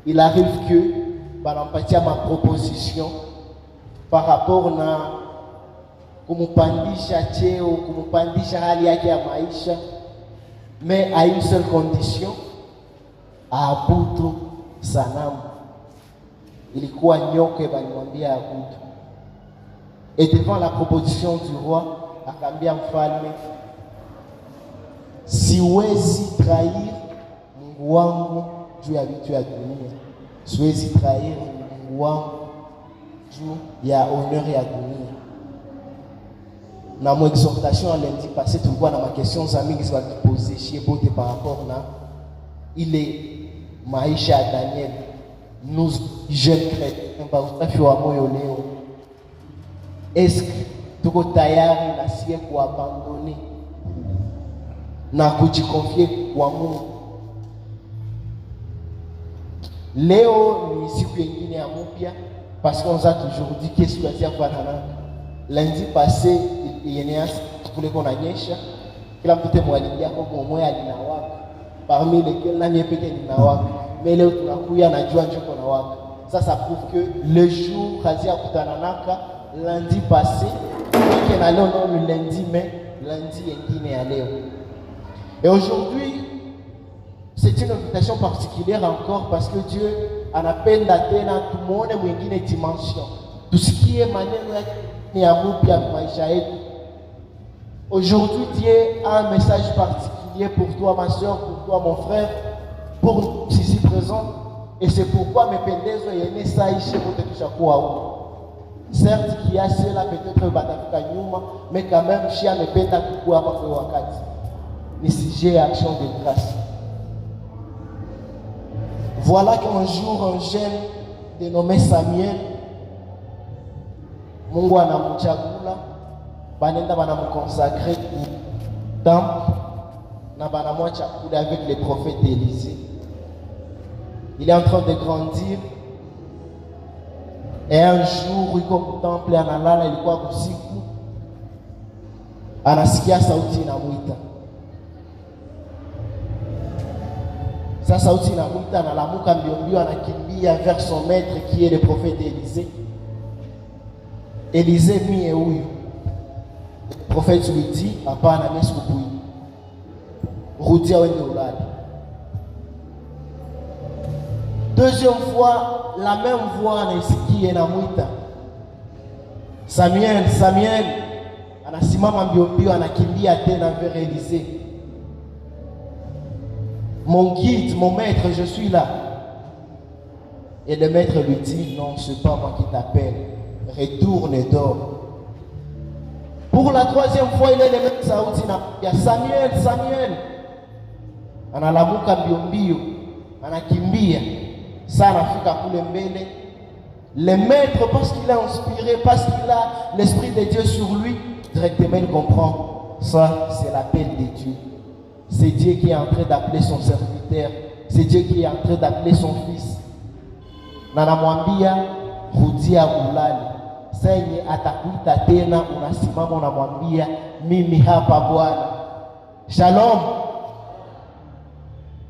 il arrive que banampatia ma proposition par rapport na kumupandisha cheo, kumupandisha hali yake ya maisha, mais à une seule condition, aabudu sanamu. Ilikuwa nyoka balimwambia abudu. Et devant la proposition du roi, akaambia mfalme, siwezi trahir Mungu wangu juu ya vitu ya dunia. Siwezi trahir Mungu wangu juu ya honneur ya dunia. Na mon exhortation lundi passé, tulikuwa na makestion za mingi za kuposer chez bote par rapport na ile maisha ya Daniel. Nous jeunes chrétiens ba usafi wa moyo leo, est-ce que tuko tayari na sie kuabandone na kujikonfie kwa Mungu? Leo ni siku nyingine ya mpya, parce qu'on a toujours dit qu'est-ce que tu as fait. Lundi passé yenyeas kulikuwa kunanyesha, kila mtu mwalimu yako mmoja alinawaka, parmi lesquels na mie peke ninawaka, mais leo tunakuya na jua njoko na waka. Ça prouve que le jour Khazia kutananaka lundi passé, que na leo non lundi, mais lundi yengine ya leo. Et aujourd'hui, c'est une invitation particulière encore parce que Dieu anapenda tena tumuone mwingine dimension. Tusikie maneno ya mupya maisha yetu. Aujourd'hui, Dieu a un message particulier pour toi, ma soeur, pour toi, mon frère, pour nous ici présents. Et c'est pourquoi mes pendezo yene saishe wote tushakuwa huko. Certes, qu'il y a cela peut-être batafika nyuma, mais quand même, je amependa kukua hapa kwa wakati. Ni sujet à action de grâce. Voilà qu'un jour, un jeune dénommé Samuel, Mungu anamchagula, banenda banamconsacrer au temple, na banamwacha kule avec les prophètes Élisée. Il est en train de grandir. Et un jour, il comme temple analala ilikuwa usiku, anasikia sauti inamuita. Sa sauti inamuita, analamuka mbio anakimbia vers son maître qui est le prophète Élisée. Élisée mie huyu. Le prophète lui dit, hapana mimi sikupui. Rudia wende ulale. Deuxième fois, la même voix anaisikia inamuita. Samuel, Samuel. Anasimama mbio anakimbia tena vers Élisée. Mon guide, mon maître, je suis là. Et le maître lui dit, non, ce n'est pas moi qui t'appelle. Retourne et dors. Pour la troisième fois, il est le même sauti. Il y a Samuel, Samuel. Analamuka mbio, anakimbia. Ça anafika kule mbele. Le maître, parce qu'il a inspiré, parce qu'il a l'esprit de Dieu sur lui, directement il comprend. Ça, c'est l'appel de Dieu. C'est Dieu qui est en train d'appeler son serviteur. C'est Dieu qui est en train d'appeler son fils. Nanamwambia rudia ulale. Senye atakuita tena unasimama unamwambia mimi hapa Bwana. Shalom.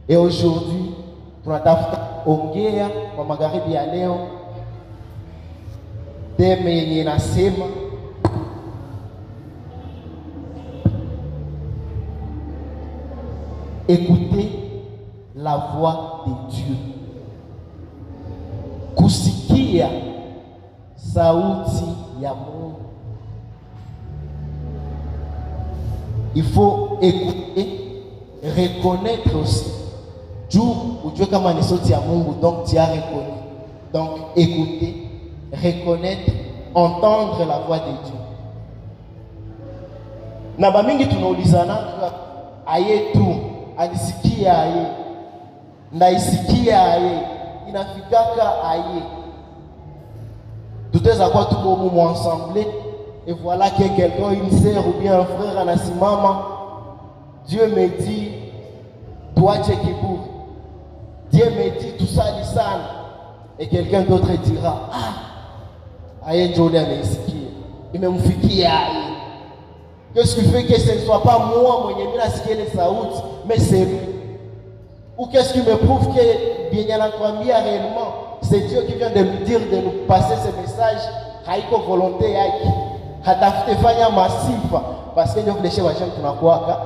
Et aujourd'hui, tunatafuta ongea kwa magharibi ya leo. Teme yenye nasema écoutez la voix de Dieu. Kusikia sauti ya Mungu. Il faut écouter, reconnaître aussi. Dieu, ujue kama ni sauti ya Mungu, donc tu as reconnu. Donc écouter, reconnaître, entendre la voix de Dieu. Na bamingi tunaulizana aye tu, alisikia aye, ndaisikia aye, inafikaka aye. Tout est à quoi tout le monde ensemble. Et voilà que quelqu'un, une sœur ou bien un frère anasimama. Dieu me dit, toi tu es kiburi. Dieu me dit, tout ça dit ça. Et quelqu'un d'autre dira, ah, aye njoli ameisikia. Imemfikia aye. Qu'est-ce qui fait que ce ne soit pas moi, mwenye mina sikia les sauti, mais c'est lui. Ou qu'est-ce qui me prouve que bien nakwambia réellement, c'est Dieu qui vient de nous dire de nous passer ce message, haiko volonté yake. Hatafute fanya masifa parce que ndio vile chez wajana tunakuaka.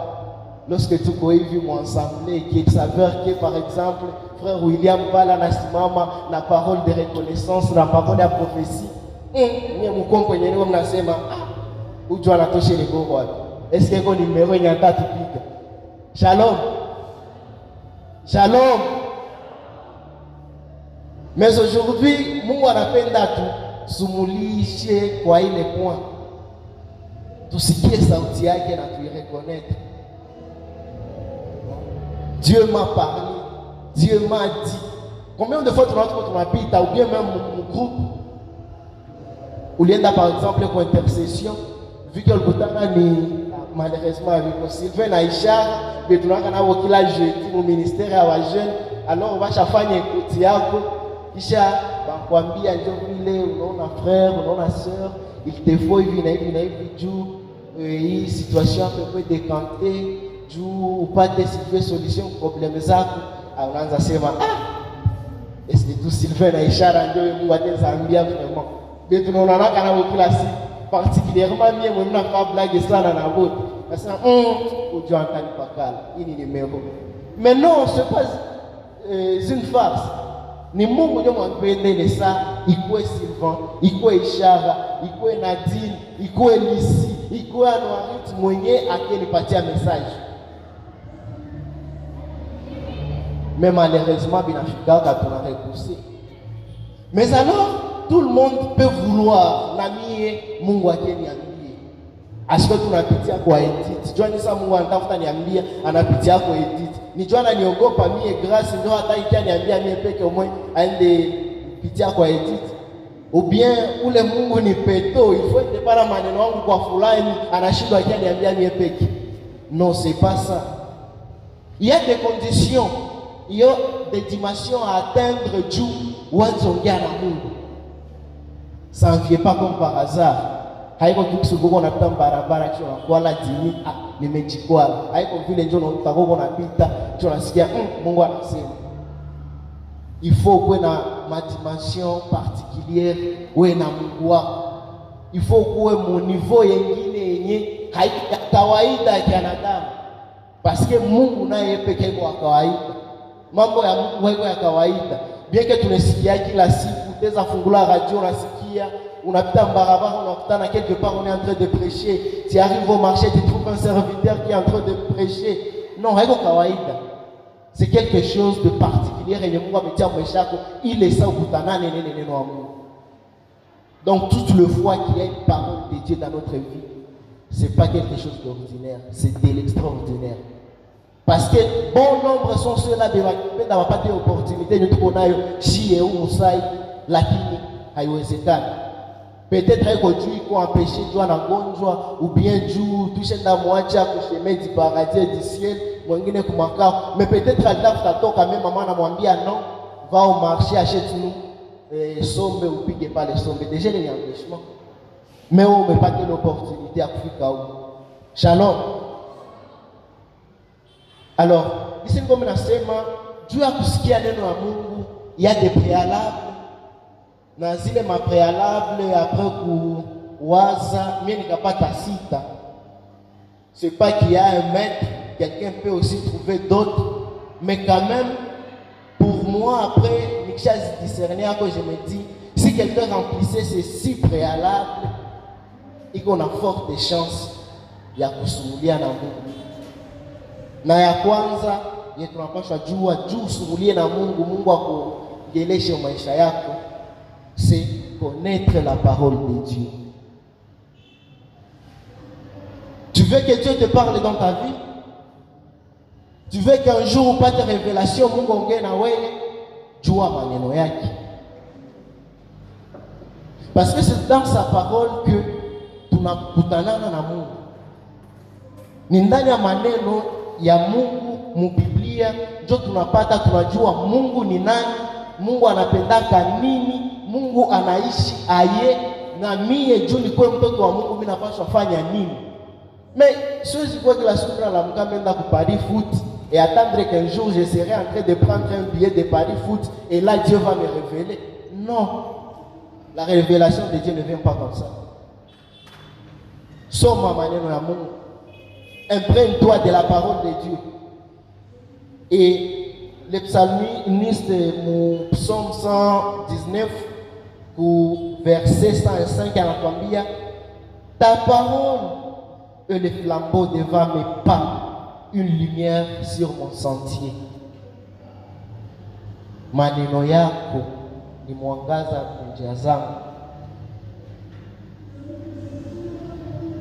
Lorsque tuko hivi ensemble qui s'avère que par exemple frère William Bala nasimama na parole de reconnaissance na parole ya prophétie. Ni mkongo kwenye leo mnasema ujua anatosha ile gogo wapi? Est-ce que iko numero yenye atatupiga? Shalom. Shalom. Mais aujourd'hui, Mungu anapenda tusumulishe kwa ile point. Tusikie sauti yake na tuireconnaître. Dieu m'a parlé, Dieu m'a dit. Combien de fois tunapita ou bien même mon groupe ulienda par exemple kwa intercession, vu que le kutana ni malheureusement avec Sylvain na Ishara, mais tunaka na kila jeudi au ministère ya wa jeune, alors on va chafanya ekuti yako kisha bakwambia ndio vile unaona frère, unaona sœur, il te faut hivi na hivi juu hii situation peut décanter juu upate sivyo solution problème zako. Anaanza sema est-ce que tout Sylvain na Ishara ndio Mungu atazambia vraiment. Mais tunaona naka na kila siku particulièrement mimi mna fa blague sana na wote. Nasema ujua antani pakala. Hii ni numéro. Mais non, c'est pas une farce. Ni Mungu ndio mwampendele saa ikuwe Sylvain, ikuwe Ishara, ikuwe Nadine, ikuwe Lisi, ikuwe Anwarit mwenye akinipatia message. Mais malheureusement binafika katuna repousser. Mais alors tout le monde peut vouloir na mie Mungu akeniambie. Asiko tunapitia kwa edit. Jua nisa Mungu anatafuta niambia anapitia kwa edit. Nijua ananiogopa mie grâce ndio hata ikia niambia mie peke omwe aende pitia kwa edit. Ou bien ule Mungu ni peto, il faut ete para maneno wangu kwa fulani anashindwa ikia niambia mie peke. Non, c'est pas ça. Il y a des conditions, il y a des dimensions à atteindre juu wanzongea na Mungu. Ça ne vient pas comme par hasard. Haiko tukisubuko napita barabara kisha nakwala dini nimejikwala. Haiko vile njoo utakoko napita kisha nasikia Mungu anasema. Il faut kuwe na dimension particulière wewe na Mungu wako. Il faut kuwe mu niveau yengine yenye haiko kawaida ya wanadamu. Parce que Mungu naye pekee kwa kawaida. Mambo ya Mungu haiko ya kawaida. Bien que tunasikia kila siku teza fungula radio unasikia unapita barabara unakutana quelque part on est en train de prêcher, tu arrives au marché tu trouves un serviteur qui est en train de prêcher. Non, haiko kawaida. C'est quelque chose de particulier et Mungu ametia maisha yako ile saa ukutana neno wa Mungu. Donc toute le fois qu'il y a une parole de Dieu dans notre vie, c'est pas quelque chose d'ordinaire, c'est de l'extraordinaire. Parce que bon nombre sont ceux-là qui n'ont pas d'opportunité de trouver chier ou musai, lakini haiwezekani. Peut-être que Dieu a empêché Dieu na gonjwa ou bien Dieu touche na mwacha kusheme du paradis du ciel, mwingine kumaka, mais peut-être atafuta toka même maman anamwambia non, va au marché achète-nous sombe ou pique pas les sombes. Déjà il y a un empêchement. Mais on n'a pas l'opportunité à kufika où. Shalom. Alors, ici comme nasema, Dieu a kusikia neno la Mungu, il y a des préalables. Na zile ma préalables après kuwaza, mimi nikapata sita. C'est pas qu'il y a un maître, quelqu'un peut aussi trouver d'autres, mais quand même pour moi après nikisha discerner ako je me dis si quelqu'un remplissait ces 6 préalables, il y a une forte chance ya kusumulia na Mungu. Na ya kwanza yetu tunapaswa juu usumulie na Mungu, Mungu akugeleshe maisha yako, c'est connaître la parole de Dieu. Tu veux que Dieu te parle dans ta vie? Tu veux qu'un jour upate révélation Mungu ongee na wewe? Jua maneno yake. Parce que c'est dans sa parole que tunakutanana na Mungu. Ni ndani ya maneno ya Mungu mu Biblia ndio tunapata tunajua Mungu ni nani, Mungu anapendaka nini, Mungu anaishi aye, na mie juu nikuwe mtoto wa Mungu mimi napaswa fanya nini. Mais siwezi kwa kila siku na mkamenda kupari foot et attendre qu'un jour je serai en train de prendre un billet de Paris foot et là Dieu va me révéler. Non, la révélation de Dieu ne vient pas comme ça. Soma maneno ya Mungu. Imprègne-toi de la parole de Dieu. Et le psalmiste, mon psaume 119, au verset 105, anakwambia, ta parole est le flambeau devant mes pas, une lumière sur mon sentier. Maneno yako ni mwangaza njia zangu.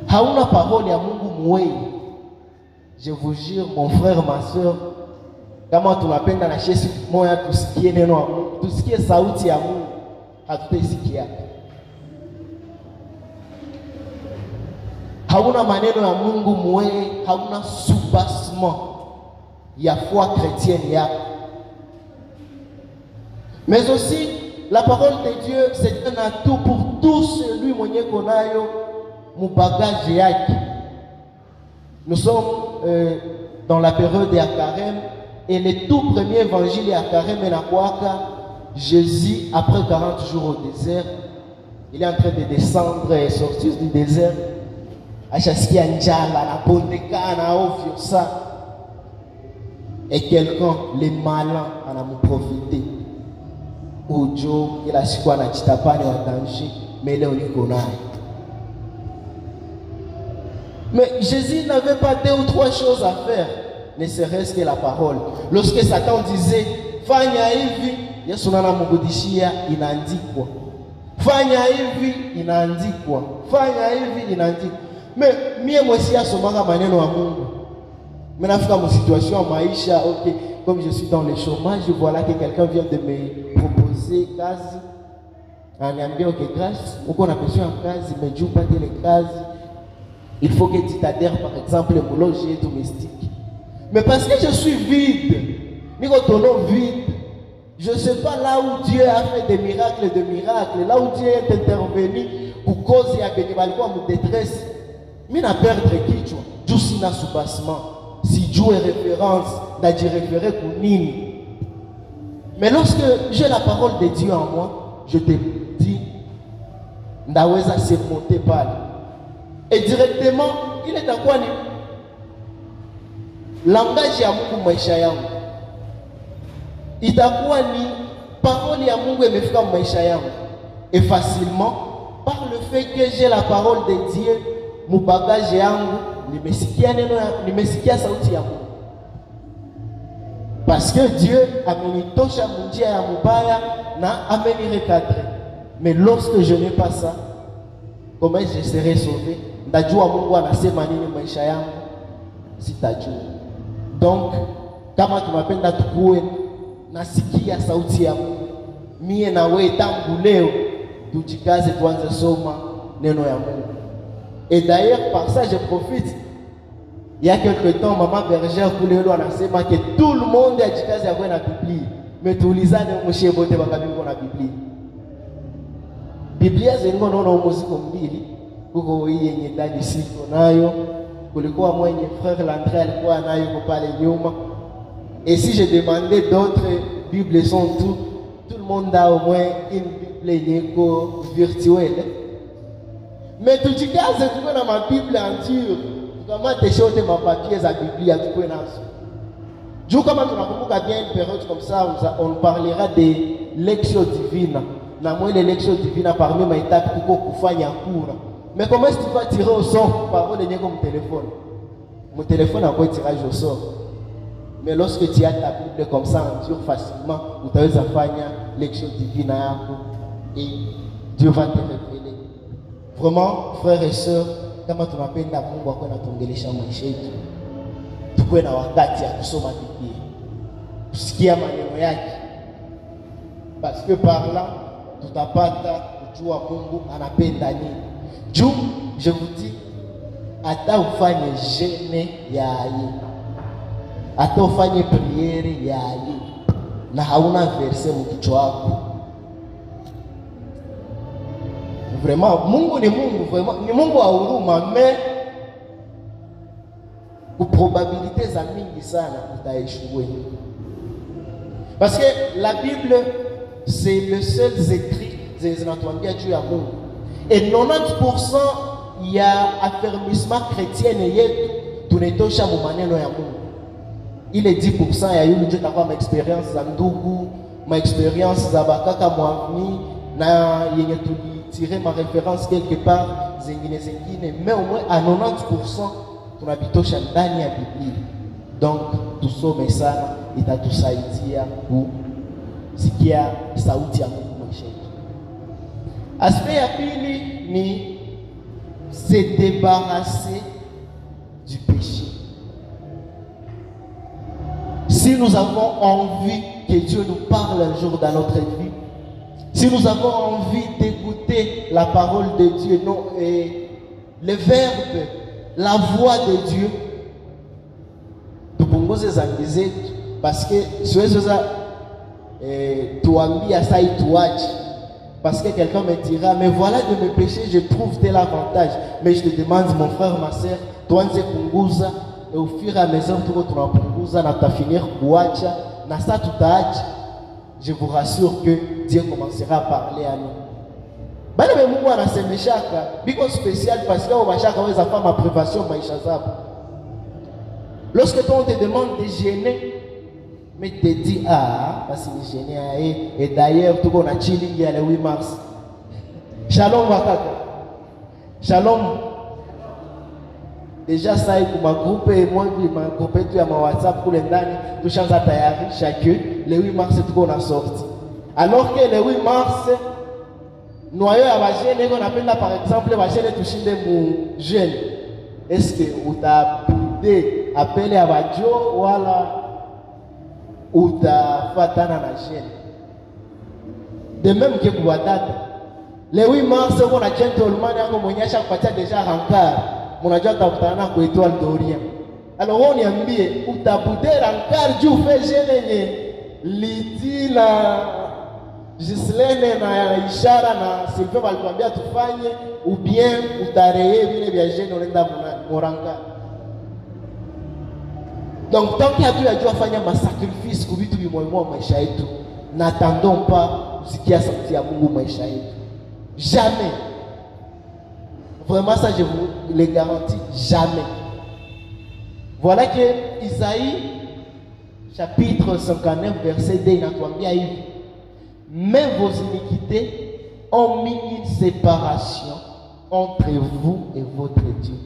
Hauna parole ya Mungu muwei. Je vous jure, mon frère, ma soeur, kama tunapenda na Yesu moya tusikie neno la Mungu, tusikie sauti ya Mungu, hatutaisikia. Hauna maneno ya Mungu muwei, hauna soubassement ya foi chrétienne yako. Mais aussi, la parole de Dieu, c'est un atout pour tout celui mwenye konayo mu bagage yake. Nous sommes dans la période de Carême et le tout premier évangile à Carême est la Jésus, après 40 jours au désert, il est en train de descendre et sortir du désert. Et quelqu'un, les malins, en a profité. Ojo, il a su quoi na chitapane en danger, mais là on y connaît. Mais Jésus n'avait pas 2 ou 3 choses à faire, ne serait-ce que la parole. Lorsque Satan disait, fanya hivi, Yesu nana mugudishia inaandikwa. Fanya hivi inaandikwa. Fanya hivi inaandikwa. Mais mie mwesi asomanga maneno wa Mungu. Menafika mon situation en maisha, ok, comme je suis dans le chômage, voilà que quelqu'un vient de me proposer kazi. Aniambia ok, grâce, uko na besoin de kazi, mais Dieu pas de les kazi. Il faut que tu t'adhères par exemple au logis domestique. Mais parce que je suis vide, je ne sais pas là où Dieu a fait des miracles, là où Dieu est intervenu pour causer à Bénibalco en détresse. Mais n'a perdre qui tu vois, Dieu s'y n'a soubassement. Si Dieu est référence, n'a dit référé pour Nini. Mais lorsque j'ai la parole de Dieu en moi, je te dis, n'aweza se monter pas. Et directement, il est à quoi ni langage ya Mungu maisha yangu. Itakuwa ni parole ya Mungu imefika maisha yangu. Et facilement, par le fait que j'ai la parole de Dieu, mon bagage yangu, nimesikia sauti ya Mungu. Parce que Dieu amenitosha munjia ya mubaya na amenirecadrer. Mais lorsque je n'ai pas ça, comment je serai sauvé? Ndajua Mungu anasema nini maisha yangu? Sitajua. Donc, kama tunapenda tukue nasikia sauti ya Mungu, mie na wewe tangu leo tujikaze tuanze soma neno ya Mungu. Et d'ailleurs, par ça, je profite. Il y a quelque temps, maman bergère Koulelo anasema que tout le monde a jikaze ya la Biblia. Mais tulizane mshie bote bakabi kwa Biblia. Biblia zengo naona umuziko mbili. Kuko hii yenye ndani siko nayo. Kulikuwa mwenye frère Landré alikuwa nayo pale nyuma. Et si je demandais d'autres Bibles sont tout le monde a au moins une Bible yeko virtuelle. Mais tujikaze tuko na mabible anture. Kama teshote mapapier za Biblia tuko nazo. Juu kama tunakumbuka bien une période comme ça, on parlera des lections divines. Na moi les lections divines parmi mes étapes tuko kufanya kura. Mais comment est-ce que tu vas tirer au sort parole de comme téléphone? Mon téléphone a quoi tirage au sort. Mais lorsque tu as ta Bible comme ça en dur facilement, tu as faire lecture divine et Dieu va te révéler. Vraiment, frères et sœurs, kama tunapenda Mungu akwe natongelesha maisha yetu, tukue na wakati ya kusoma Biblia, kusikia maneno yake, parce que par là tutapata kujua Mungu anapenda nini. Juu, je vous dis, hata ufanye jeûne ya aye, hata ufanye priere ya aye, na hauna verse mkichwa wako, vraiment Mungu ni Mungu, vraiment ni Mungu wa huruma, mais Pour probabilité za mingi sana utaéchouer. Parce que la Bible c'est le seul écrit zinatuambia juu ya Mungu. Et 90% ya affermissement chrétien yetu tunetosha mu maneno ya Mungu. Ile 10% ya yule ndio takuwa ma experience za ndugu, ma experience za bakaka mwami na yenye tulitire ma référence quelque part zingine. Mais au moins à 90% tunabitosha ndani ya Biblia. Donc tusome sana, itatusaidia kusikia sauti ya Mungu maisha yetu. Aspect ya pili ni se débarrasser du péché. Si nous avons envie que Dieu nous parle un jour dans notre vie, si nous avons envie d'écouter la parole de Dieu, non, et le verbe, la voix de Dieu, tupunguze zambi zetu, parce que siwezi tuambia ça ituache, parce que quelqu'un me dira mais voilà de mes péchés je trouve tel avantage, mais je te demande mon frère ma sœur, tuanze punguza, et au fur et à mesure tuko tunapunguza na tafinir kuacha na ça tutaacha, je vous rassure que Dieu commencera à parler à nous. Bale Mungu anasemeshaka biko spécial parce que washaka weza fama privation maisha zao. Lorsque toi on te demande de gêner, mais te dit ah parce que gêner et d'ailleurs tout qu'on a chilling le 8 mars. Shalom wakaka. Shalom. Déjà ça est pour ma groupe et moi ma groupe tu ya ma WhatsApp pour les ndani tout change tayari chaque le 8 mars tout qu'on a sorti. Alors que le 8 mars noyau ya bajene qu'on appelle là par exemple bajene tushinde mu jeune. Est-ce que utapide appelé à bajo wala utafatana na jeune? De même que pour date le 8 mars on a gentleman yako monyesha kupatia déjà rancard. Mnajua tutakutana kwa étoile d'Orient. Alors on niambie utabude rancard juu fait jeune liti na Gislene na Ishara na Sylvain walituambia tufanye ou bien utareye vile vya jeune unaenda moranga. Donc tant qu'il y a Dieu a fanya masacrifice kwa vitu vimoimo maisha yetu, n'attendons pas kusikia sauti ya Mungu maisha yetu. Jamais. Vraiment ça je vous le garantis, jamais. Voilà que Isaïe chapitre 59 verset 2 inatuambia hivi: mais vos iniquités ont mis une séparation entre vous et votre Dieu.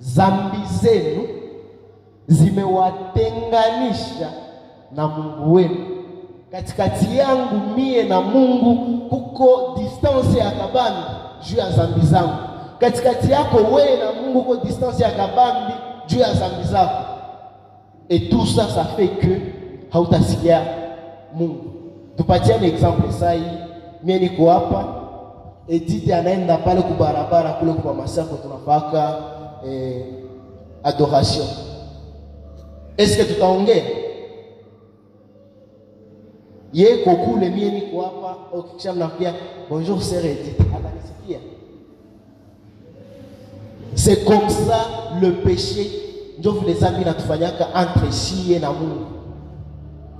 Zambi zenu zimewatenganisha na Mungu wenu. Katikati yangu mie na Mungu kuko distance ya kabambi juu ya zambi zangu. Katikati yako wewe na Mungu kuko distance ya kabambi juu ya zambi zako. Et tout ça, ça fait que hautasikia Mungu. Tupatie un exemple sai, mimi niko hapa, Edith anaenda pale kubarabara kule kwa masako tunafaka adoration. Est-ce que tutaongea? Ye kokule mimi niko hapa, ukisha mnaambia bonjour sœur Edith, atanisikia. C'est comme ça le péché ndio vile zambi natufanyaka entre sie na Mungu.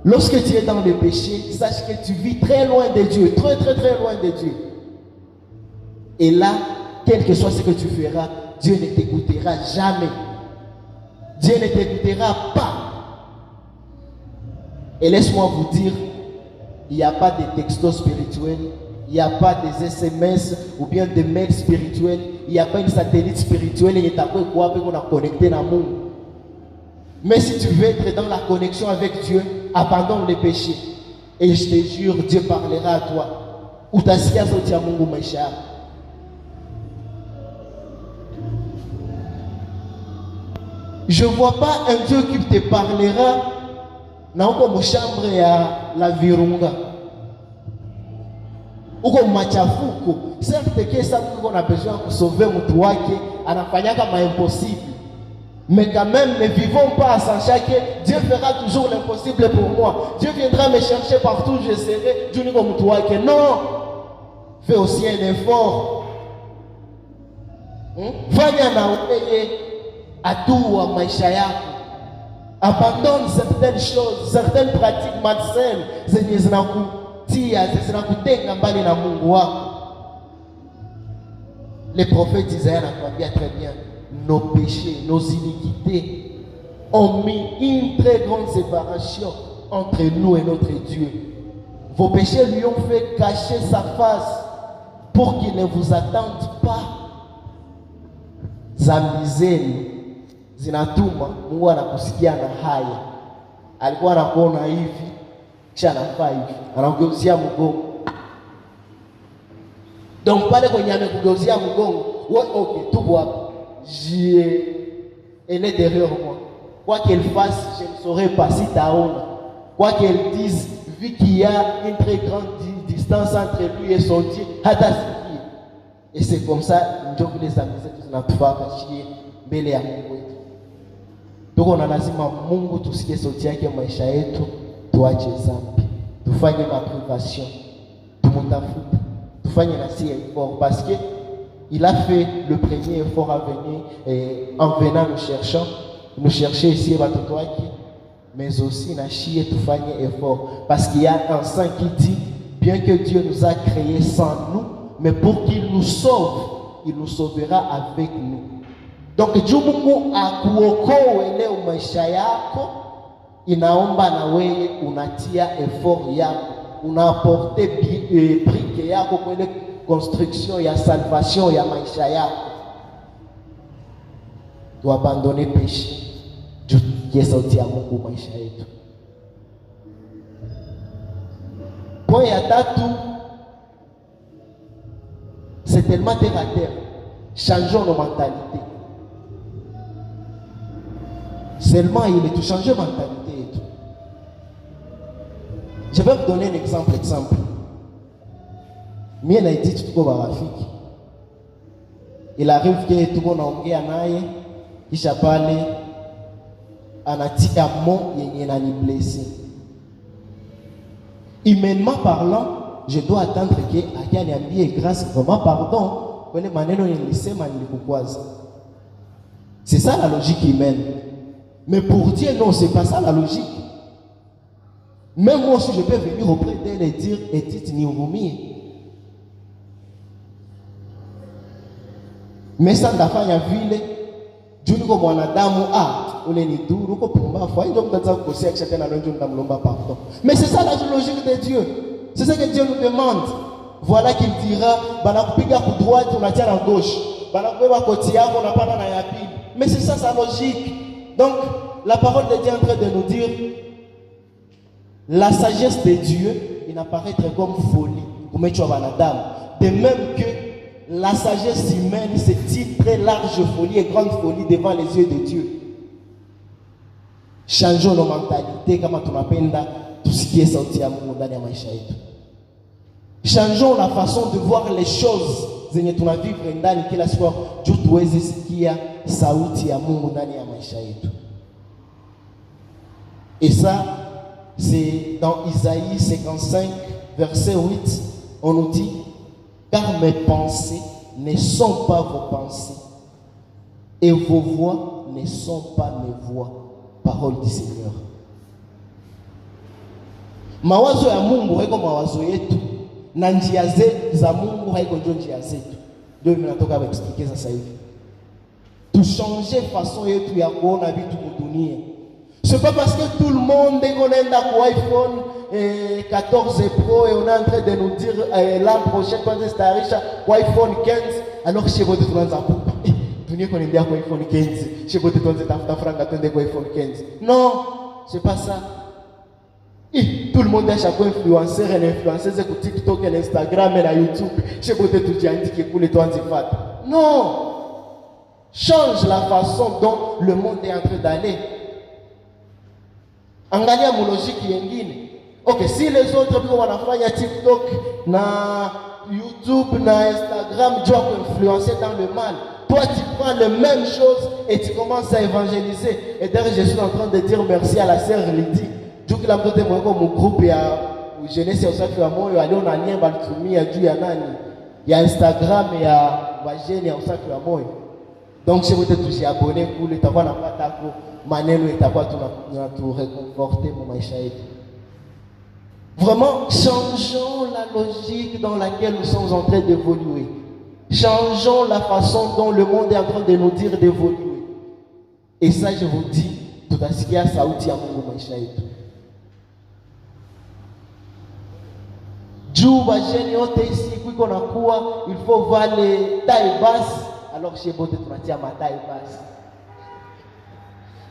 Lorsque tu es dans le péché, sache que tu vis très loin de Dieu, très très très loin de Dieu. Et là, quel que soit ce que tu feras, Dieu ne t'écoutera jamais. Dieu ne t'écoutera pas. Et laisse-moi vous dire, il n'y a pas de textos spirituels, il n'y a pas des SMS ou bien des mails spirituels, il n'y a pas une satellite spirituelle et t'a quoi qu'on a connecté dans le monde. Mais si tu veux être dans la connexion avec Dieu, abandonne les péchés. Et je te jure, Dieu parlera à toi. Ou ta sikia sauti ya Mungu maisha yako. Je ne vois pas un Dieu qui te parlera dans une chambre ya la virunga. Uko machafuko. Certes que ça qu'on a besoin de sauver mtu wake, anafanyaka ma impossible. Mais quand même, ne vivons pas sans chaque. Dieu fera toujours l'impossible pour moi. Dieu viendra me chercher partout où je serai. Dieu n'est comme toi que non. Fais aussi un effort. Fanya na upeye Atua maisha yako. Abandonne certaines choses, certaines pratiques malsaines zenye zinakutia, zinakutenga mbali na Mungu wako. Les prophètes Isaïe anakuambia très bien, nos péchés, nos iniquités ont mis une très grande séparation entre nous et notre Dieu. Vos péchés lui ont fait cacher sa face pour qu'il ne vous attende pas. Zambi zenu zinatuma Mungu anakusikia na haya. Alikuwa anakuona hivi, kisha anafaa hivi, anakugeuzia mgongo. Donc pale kwenye amekugeuzia mgongo, okay, tuko hapa. Elle est derrière moi. Quoi qu'elle fasse, je ne saurais pas si taona. Quoi qu'elle dise, vu qu'il y a une très grande distance entre lui et son Dieu, hata sikia. Et c'est comme ça, ndio vile zambi zetu zinatufaka shie mbele ya Mungu wetu. Tuko na lazima Mungu tusikie sauti yake maisha yetu, tuache zambi, tufanye maprivation, tumutafute, tufanye na si effort, parce que il a fait le premier effort à venir en venant nous chercher ici à Batotoaki, mais aussi na chie tufanye effort, parce qu'il y a un saint qui dit, bien que Dieu nous a créés sans nous, mais pour qu'il nous sauve, il nous sauvera avec nous. Donc juu Mungu akuokoe leo maisha yako, inaomba na wewe unatia effort yako, unaapporte brique yako kwenye construction ya salvation ya maisha yako. Tuabandone péché, juu sauti ya Mungu maisha yetu. Point ya tatu, c'est tellement terre à terre. Changeons nos mentalités. Seulement, il est tout changé mentalité et tout. Je vais vous donner un exemple. Mie na dit tuko barafiki. Il arrive que tout le monde ongea naye, kisha pale anatia mot yenye nani blessé. Humainement parlant, je dois attendre que akaniambie grâce vraiment pardon, kwele maneno nilisema nilikukwaza. C'est ça la logique humaine. Mais pour Dieu, non, c'est pas ça la logique. Même moi aussi, je peux venir auprès d'elle et dire, et dites ni urumie. Mais ça ndafanya vile, juu niko mwanadamu, ule ni duru, uko pumba, fwa, ndio mtata kukosia kisha tena leo ndamlomba pardon. Mais c'est ça la logique de Dieu. C'est ça que Dieu nous demande. Voilà qu'il dira, banakupiga ku droite, unatia na gauche. Banakubeba koti yako, unapanda na ya pili. Mais c'est ça sa logique. Donc, la parole de Dieu est en train de nous dire, la sagesse de Dieu, il apparaît comme folie, de même que la sagesse humaine, c'est une très large folie et grande folie devant les yeux de Dieu. Changeons nos mentalités, comme on appelle tout ce qui est sorti à mon dans les maisha yetu. Changeons la façon de voir les choses. Zenye tunavivre ndani kila siku juu tuweze sikia sauti ya Mungu ndani ya maisha yetu. Et ça, c'est dans Isaïe 55, verset 8, on nous dit, car mes pensées ne sont pas vos pensées, et vos voix ne sont pas mes voix. Parole du Seigneur. Mawazo ya Mungu haiko mawazo yetu, na njia zetu za Mungu haiko njia zetu. Ndio ninatoka kuexpliquer sasa hivi. Tuchanger façon yetu ya kuona vitu mudunia. C'est pas parce que tout le monde est connecté à iPhone 14 Pro et on est en train de nous dire l'an prochain quand c'est riche iPhone 15 alors que chez vous tout le monde s'en fout. Dunia connecté à iPhone 15, chez vous tout le monde tafuta franga attendre iPhone 15. Non, c'est pas ça. Tout le monde est chaque influenceur et influenceuse sur TikTok et Instagram et YouTube. Chez vous tout le monde dit que les toi en non. Change la façon dont le monde est en train d'aller. Angalia logique yengine. Ok, si les autres vont wanafanya TikTok, na YouTube, na Instagram, tu vas influencer dans le mal. Toi, tu prends la même chose et tu commences à évangéliser. Et d'ailleurs, je suis en train de dire merci à la sœur Lydie. Du coup, la moto est mon groupe et à jeunesse et au sac à moi, allez on a lien baltumi à du ya nani, il y a Instagram et à jeune et au sac à moi. Donc si vous êtes touché abonné pour le tavoir na patako maneno itakuwa tu réconforter pour maisha yetu. Vraiment, changeons la logique dans laquelle nous sommes en train d'évoluer. Changeons la façon dont le monde est en train de nous dire d'évoluer. Et ça, je vous dis, tout à ce qu'il y a sauti ya Mungu maisha yetu. Juu bajeni yote ici kuiko na kuwa, il faut voir les tailles basses, alors chez bote tunatia ma taille basse.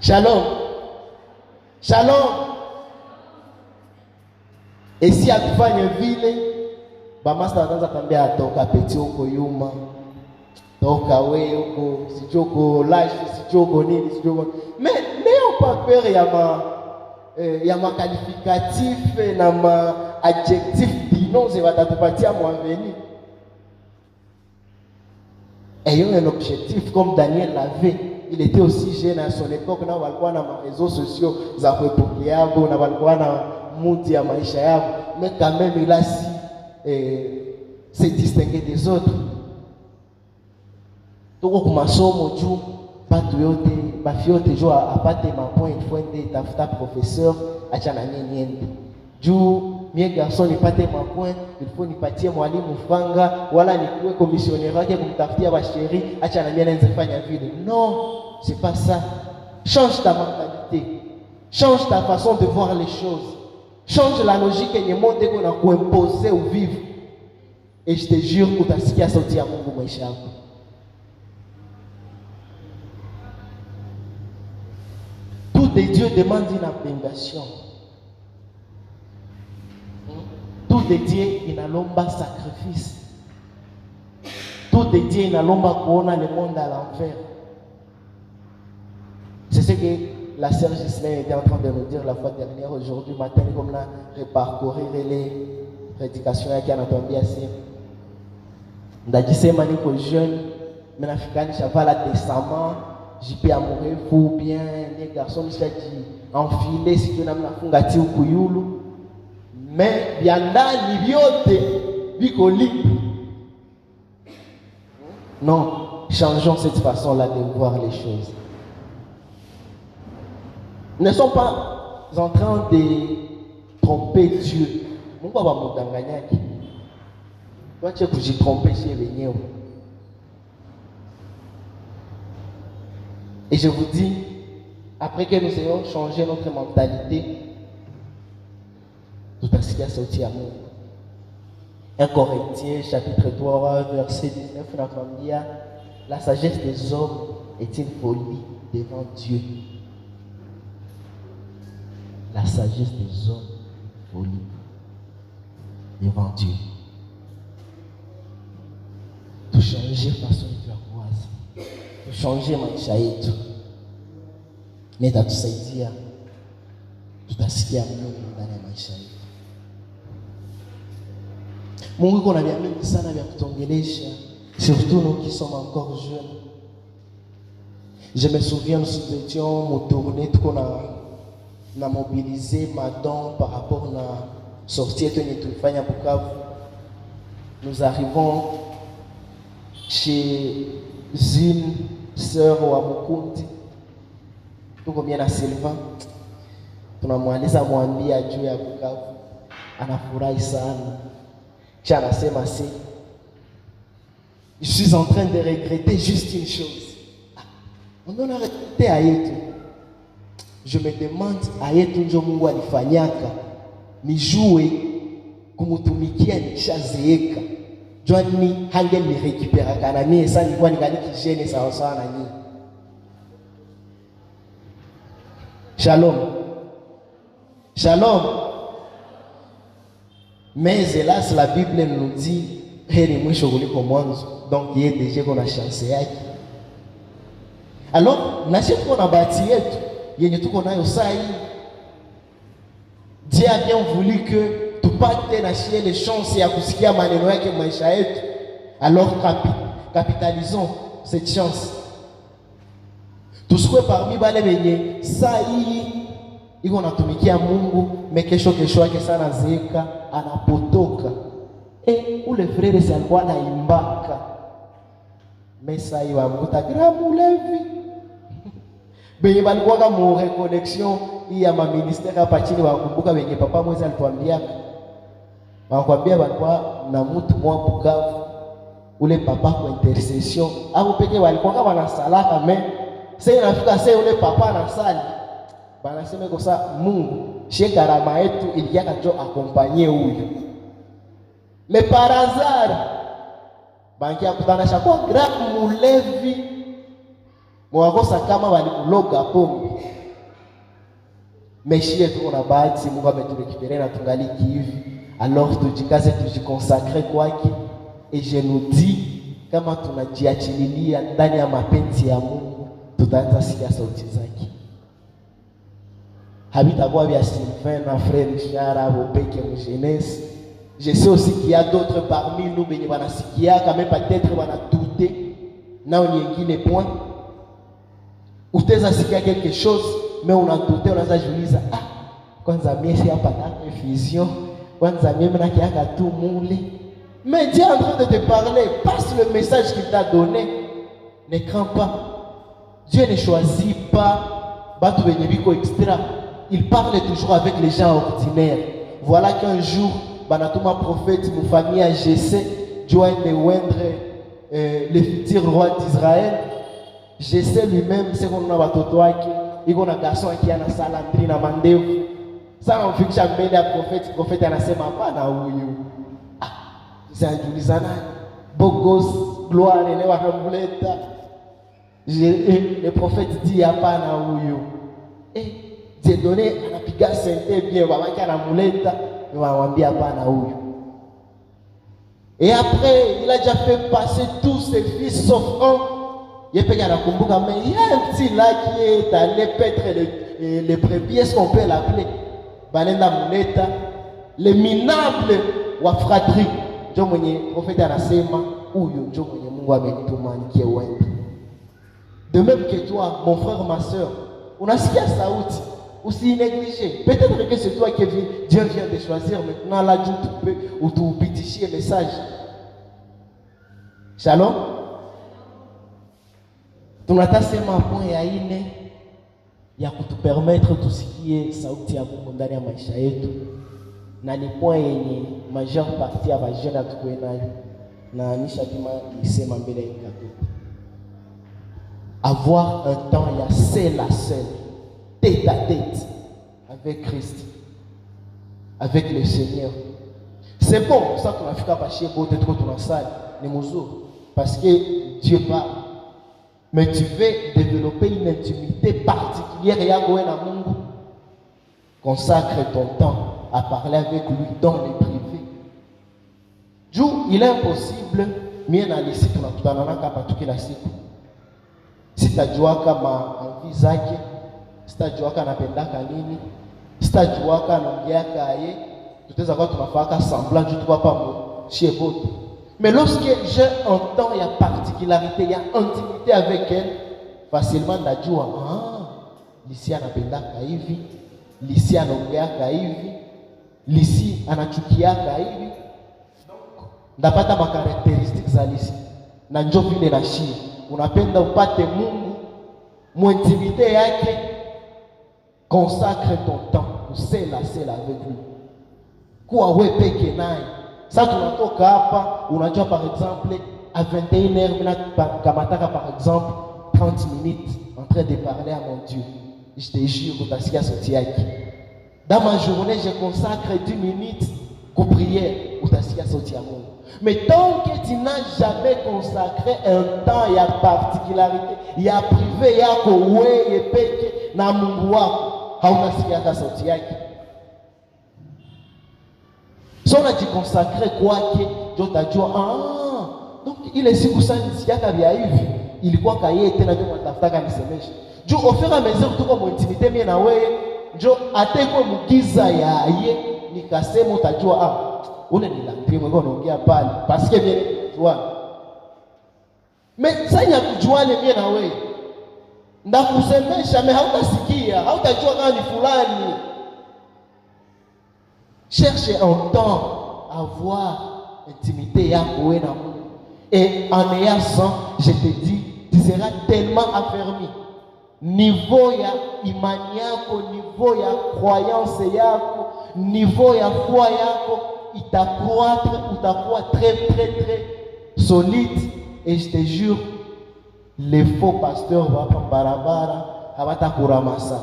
Shalom. Shalom. Et si atufanye vile, bamasta wataanza tambia toka peti huko yuma, toka we huko sijoko lash sijoko nini sijoko. Mais n'ayons pas peur ya ma qualificatif na ma adjectif binonze watatupatia mwamveni. Ayons un objectif comme Daniel l'avait. Il était aussi jeune à son époque, na walikuwa na réseaux sociaux za kupokeabo na walikuwa na mudi ya maisha yao, mais quand même il a su se distinguer des autres. Toko kumasomo juu batu yote bafi yote jua apate mapoint il faut ende tafuta professeur acha na niende juu mie garçon nipate mapoint il faut nipatie mwalimu franga wala nikuwe commissionnaire wake kumtafutia basheri acha na mie naanza fanya vile. Non, c'est pas ça. Change ta mentalité, change ta façon de voir les choses. Change la logique yenye monde qu'on a kuimposer ou vivre. Et je te jure utasikia sauti ya Mungu maisha yako. Tout de Dieu demande une abnégation. Tout de Dieu inalomba sacrifice. Tout de Dieu inalomba kuona le monde à l'envers. C'est ce que la sœur Gislaine était en train de nous dire la fois dernière, aujourd'hui matin, comme on a reparcouru les prédications qui ont entendu assez. On a dit que je suis jeune, mais je suis décemment, je suis amoureux pour bien, les garçons, je suis enfilé, si tu n'as pas fungati ou kuyulu. Mais bien là, non, changeons cette façon-là de voir les choses. Nous ne sommes pas en train de tromper Dieu. Pourquoi va me dangagner? Toi, tu es que j'ai trompé chez Vénier. Et je vous dis, après que nous ayons changé notre mentalité, tout à ce qui a sorti à nous. 1 Corinthiens, chapitre 3, verset 19, nous avons dit, la sagesse des hommes est une folie devant Dieu. La sagesse des hommes, folie devant Dieu. Tout changer façon de faire quoi? Tout changer maisha yetu. Nenda tusaidia. Tutasikia Mungu ndani ya maisha yetu. Mungu yuko na vya mingi sana vya kutongelesha, surtout nous qui sommes encore jeunes. Je me souviens, nous étions au tournée, tout qu'on a mobilisé Madon par rapport à la sortie de Nitulfanya Bukavu. Nous arrivons chez une sœur wa Mukundi, tuko bien na Sylvain, tunamwaliza mwambia juu ya Bukavu, anafurahi sana. Kisha anasema si, je suis en train de regretter juste une chose. On a regretté à yetu. Je me demande à yetu njo Mungu alifanyaka nijue kumutumikia nishazeeka. Joani hange ni récupérer kana mie sana nilikuwa ningali kijene sawa sawa na nyinyi. Shalom. Shalom. Mais hélas la Bible nous dit heri mwisho kuliko mwanzo. Donc yeye déjà kuna chance yake. Alors nasi tuko na bahati yetu yenye tuko nayo saa hii. Dieu a bien voulu que tupate na shie les chances ya kusikia maneno yake maisha yetu. Alors capitalisons cette chance. Tusikwe parmi bale benye saa hii iko natumikia Mungu mekesho yake sana zeeka anapotoka. Ule frere si alikuwa anaimbaka mesa hii wamuta gramu levi. Benye balikuwa kama reconnexion hii ya maministeri hapa chini wakumbuka wenye papa mwezi alituambia. Wakwambia walikuwa na mtu mwa Bukavu ule papa kwa intercession. Hapo pekee walikuwa kama na salaka sasa inafika sasa ule papa anasali. Banasema kwa sasa Mungu shekarama yetu ilikia kajo akompanyie huyu. Le par hasard banki akutana shakwa grand mulevi mwakosa kama walikuloga pombe. Meshie tu na bahati Mungu ameturekipere na tungaliki hivi. Alors tujikaze tujiconsacre kwake. Et je nous dis kama tunajiachililia ndani ya mapenzi ya Mungu tutaanza sikia sauti zake. Habitakuwa vya Sylvain na frère Richard au peke mu jeunesse. Je sais aussi qu'il y a d'autres parmi nous benye banasikia quand même peut-être bana douter na nyingine point. Utaweza sikia quelque chose mais unadouter unaanza jiuliza kwanza mimi si hapa na vision kwanza mimi na kiaka tu mule. Mais Dieu est en train de te parler, passe le message qu'il t'a donné. Ne crains pas. Dieu ne choisit pas batu benye biko extra. Il parle toujours avec les gens ordinaires. Voilà qu'un jour banatuma prophète mu famille à Jesse doit de oindre le futur roi d'Israël. Jesse lui-même c'est qu'on a batoto wake, iko na garçon qui ana salandri na mandevu. Sana mfikisha mbele ya prophète anasema hapana huyu. Zandulizana bogos gloire ne wakamuleta. Le prophète dit hapana huyu. Dieu donné anapiga sente bien babaki anamuleta wamwambia hapana huyu. Et après il a déjà fait passer tous ses fils sauf un. Yepeke anakumbuka mais il y a un petit là qui est allé paître les brebis, est-ce qu'on peut l'appeler Banenda muleta le minable wa fratrie. Ndio mwenye prophète anasema huyu ndio mwenye Mungu amenituma nikie uende. De même que toi mon frère ma sœur, unasikia sauti usinéglige. Peut-être que c'est toi que Dieu vient de choisir maintenant là tu peux ou tu pitishie message. Shalom. Tunatasema point ya ine ya kutupermettre tusikie sauti ya Mungu ndani ya maisha yetu. Na ni point yenye majeure partie ya vajana tukue nayo. Na nishakima nisema mbele ya katoto. Avoir un temps ya seul à seul, tête à tête avec Christ, avec le Seigneur. C'est bon, ça qu'on a fait à Paché, peut-être qu'on a salle, les mouzou, parce que Dieu parle. Mais tu veux développer une intimité particulière et à Mungu. Consacre ton temps à parler avec lui dans le privé. Jou, il est impossible, mien à l'issue, tu n'as pas tout la siku. Si tu as joué kama envie zake, si tu as joué kana pendaka nini, si tu as joué kana ngiaka aye, tu t'es encore tunafaka semblant tu vois pas mon chez votre. Mais lorsque j'ai un temps, il y a particularité, il y a intimité avec elle, facilement najua lisi anapendaka hivi, lisi anaongeaka hivi, lisi anachukiaka hivi. Ndapata ma caractéristiques za lisi. Na njoo vile na shii. Unapenda upate Mungu, intimité yake, consacre ton temps, seul avec lui. Kwa wewe peke naye. Sasa tunatoka hapa, unajua par exemple à 21h mina kamataka par exemple 30 minutes en train de parler à mon Dieu. Je te jure utasikia sauti yake. Dans ma journée, je consacre 10 minutes pour prière, utasikia sauti ya Mungu. Mais tant que tu n'as jamais consacré un temps, il y a particularité, il y a privé, il y a kowe, il y a peke, na Mungu wako, hautasikia sauti yake. Si on a dit consacrer kwake, ndio utajua donc ile siku sana nisikiaka vya hivi, ilikuwa kaye tena ndio mtafutaka nisemeshe. Juu au fur et à mesure tuko mu intimité mimi na wewe, ndio ateko mugiza ya ye nikasema utajua ule ni landri mwengo unaongea pale parce que bien tu mais sasa kujuane mimi na wewe ndakusemesha mais hautasikia, hautajua kama ni fulani. Cherche un temps à avoir intimité yako wewe na Mungu. Et en ayant ça, je te dis, tu seras tellement affermi. Niveau ya imani yako, niveau ya croyance yako, niveau ya foi yako, utakuwa très solide. Et je te jure, les faux pasteurs vont pas barabara, hawatakuramasa.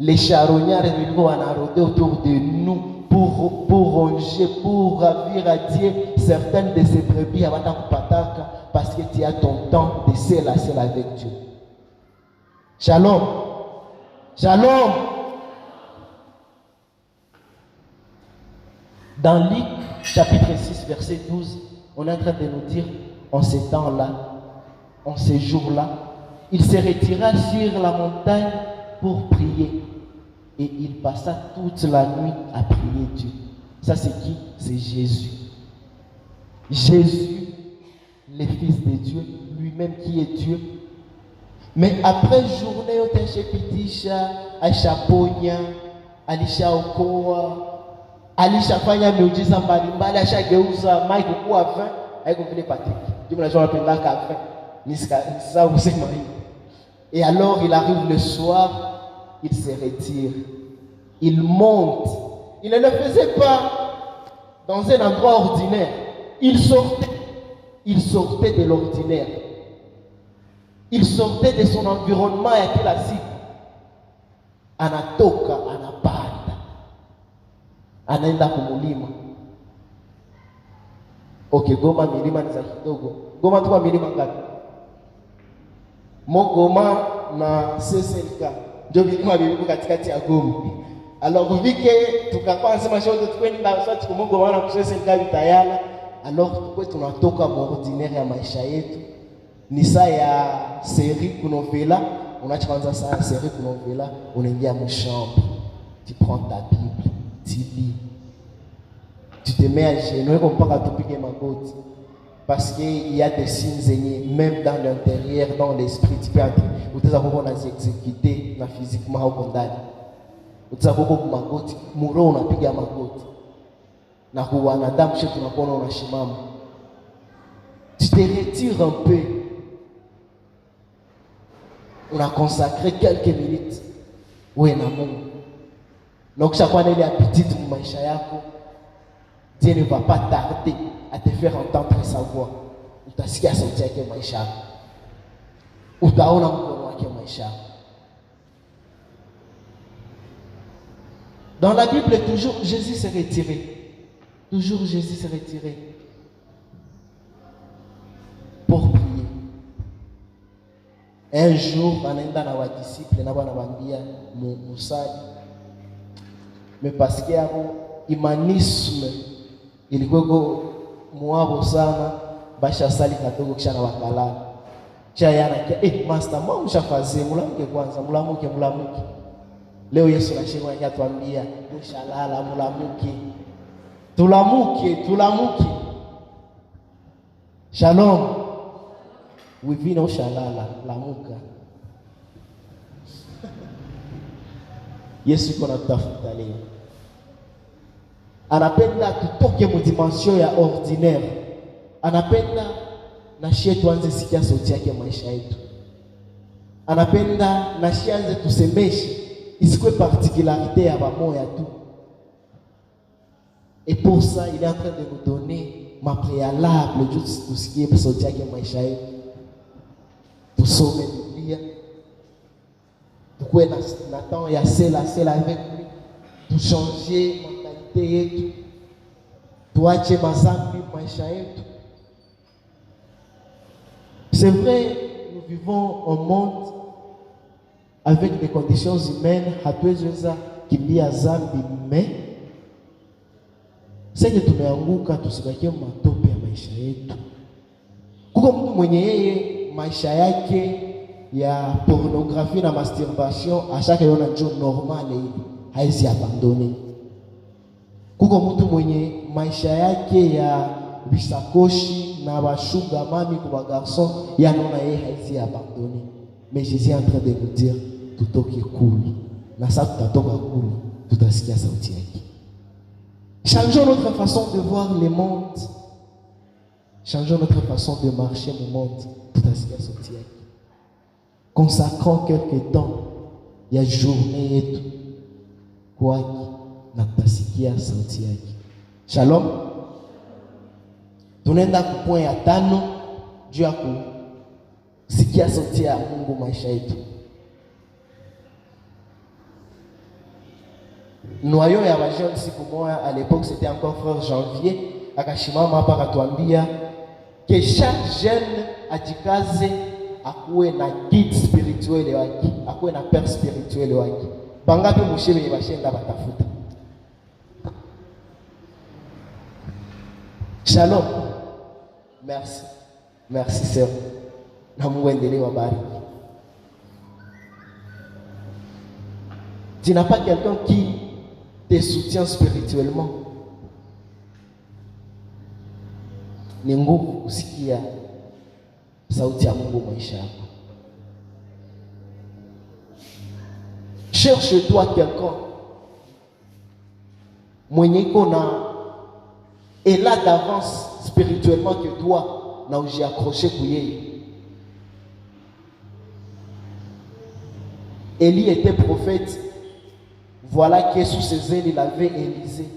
Les charognards vont rôder autour de nous pour ronger, pour ravir à Dieu certaines de ces brebis hawatakupataka parce que tu as ton temps de seul avec Dieu. Shalom. Shalom. Dans Luc chapitre 6 verset 12, on est en train de nous dire, en ces temps-là, en ces jours-là, il se retira sur la montagne pour prier. Et il passa toute la nuit à prier Dieu. Ça c'est qui? C'est Jésus. Jésus, le Fils de Dieu, lui-même qui est Dieu. Mais après journée, on t'a Aishaponya, Alisha Okoa, Alisha Fanya miujiza mbalimbali, ashageuza Mike kuwa vin, haiko vile Patrick. Dieu m'a jamais appelé qu'à vin. Ni ça vous c'est marié. Et alors il arrive le soir, il se retire. Il monte. Il ne le faisait pas dans un endroit ordinaire. Il sortait de l'ordinaire. Il sortait de son environnement et kila siku. Anatoka, anapanda. Anaenda kumulima. Okay, Goma milima ni za kidogo. Goma tuko milima ngapi? Goma na SSLK. Ndio milima bibi katikati ya Goma. Alors vu que tukakuwa nasema shoto tukwenda swati kumungu wana kusSLK bitayala. Alors tukwe tunatoka ordinaire ya maisha yetu. Ni saa ya série kunovela, unachoanza saa ya série kunovela, unaingia mu chambre, tu prends ta Bible, tu lis. Tu te mets à genoux comme pas à piquer magoti. Parce qu'il y a des signes, même dans l'intérieur, dans l'esprit, tu peux entrer. Ou tu as exécuté physiquement au condamné. Ou tu as magoti, muro on a piqué magoti. Na kuwana damu chez tu n'as pas shimama. Tu te retires un peu. On a consacré quelques minutes. Oui, na Mungu. Donc chaque fois il y a petite maisha yako. Dieu ne va pas tarder à te faire entendre sa voix. Utasikia sauti yake maisha yako. Utaona mkono wake maisha yako. Dans la Bible, toujours Jésus s'est retiré. Toujours Jésus s'est retiré pour prier. Un jour, anaenda na wadisciple na bwana bambia musali. Mais parce que humanisme ilikuwa muabo sana, basha sali kadogo kisha na wakala. Cha yana master mwa mshafaze mulamuke kwanza, mulamuke. Leo Yesu anasema yatuambia mshalala mulamuke. Tulamuke. Shalom. Wivina ushalala, lamuka. Yesu yuko anatafuta leo. Anapenda tutoke mu dimension ya ordinaire. Anapenda na shie tuanze sikia sauti yake maisha yetu. Anapenda na shie anze tusemeshe isikwe particularité ya bamoya tu. Et pour ça, il est en train de nous donner ma préalable juste tout ce qui est sauti yake maisha yetu. Tusome Biblia. Tukue na temps ya sela avec lui. Tu changer mentalité yetu. Tuache mazambi maisha yetu. C'est vrai, nous vivons un monde avec des conditions humaines, hatuweza kimbia zambi, mais sasa tumeanguka tusibakie matope ya maisha yetu. Kuko mtu mwenye yeye maisha yake ya pornographie na masturbation ashaka yona njo normal hivi, haisi abandone. Kuko mtu mwenye maisha yake ya bisakoshi na bashuga mami kwa garçon yanaona yeye haisi abandone. Mais Jésus est en train de nous dire tutoke kuli. Na sasa tutatoka kuli, tutasikia sauti yake. Changeons notre façon de voir le monde. Changeons notre façon de marcher au monde. Tutasikia sauti yake. Consacrons quelque temps ya journée yetu kwake na tutasikia sauti yake. Shalom. Tunaenda ku point ya 5 juu ya kusikia sauti ya Mungu maisha yetu. Noyau ya wajeune siku moja, à l'époque c'était encore frère Janvier, akashimama hapa akatuambia que chaque jeune ajikaze akuwe na guide spirituel wake, akuwe na père spirituel wake. Bangapi mshebe bashenda batafuta. Shalom. Merci. Merci sœur. Na Mungu endelee wabariki. Tu n'as pas quelqu'un qui te soutient spirituellement. Ni nguvu kusikia sauti ya Mungu maisha yako. Cherche-toi quelqu'un mwenye kona est là d'avance spirituellement que toi, na uji accroché kuyeye. Élie était prophète. Voilà que sous ses ailes il avait Élisée.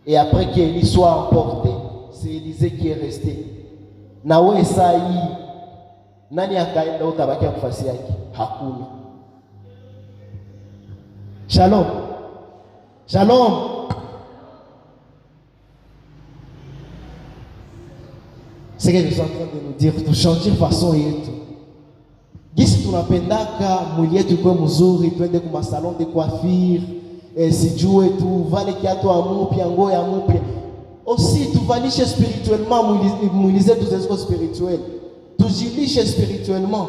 Et après qu'Élie soit emporté, c'est Élisée qui est resté. Nawe sai nani akaenda utabakia kufasi yake? Hakuna. Shalom. Shalom. C'est que je suis en train de nous dire, tu changer façon yetu. Gisi tunapendaka mwili yetu kwa mzuri, twende kwa salon de coiffure, sijue tu vale kiatu amupya, nguo ya mupya. Aussi tuvalishe spirituellement mwili zetu ziko spirituel. Tujilishe spirituellement.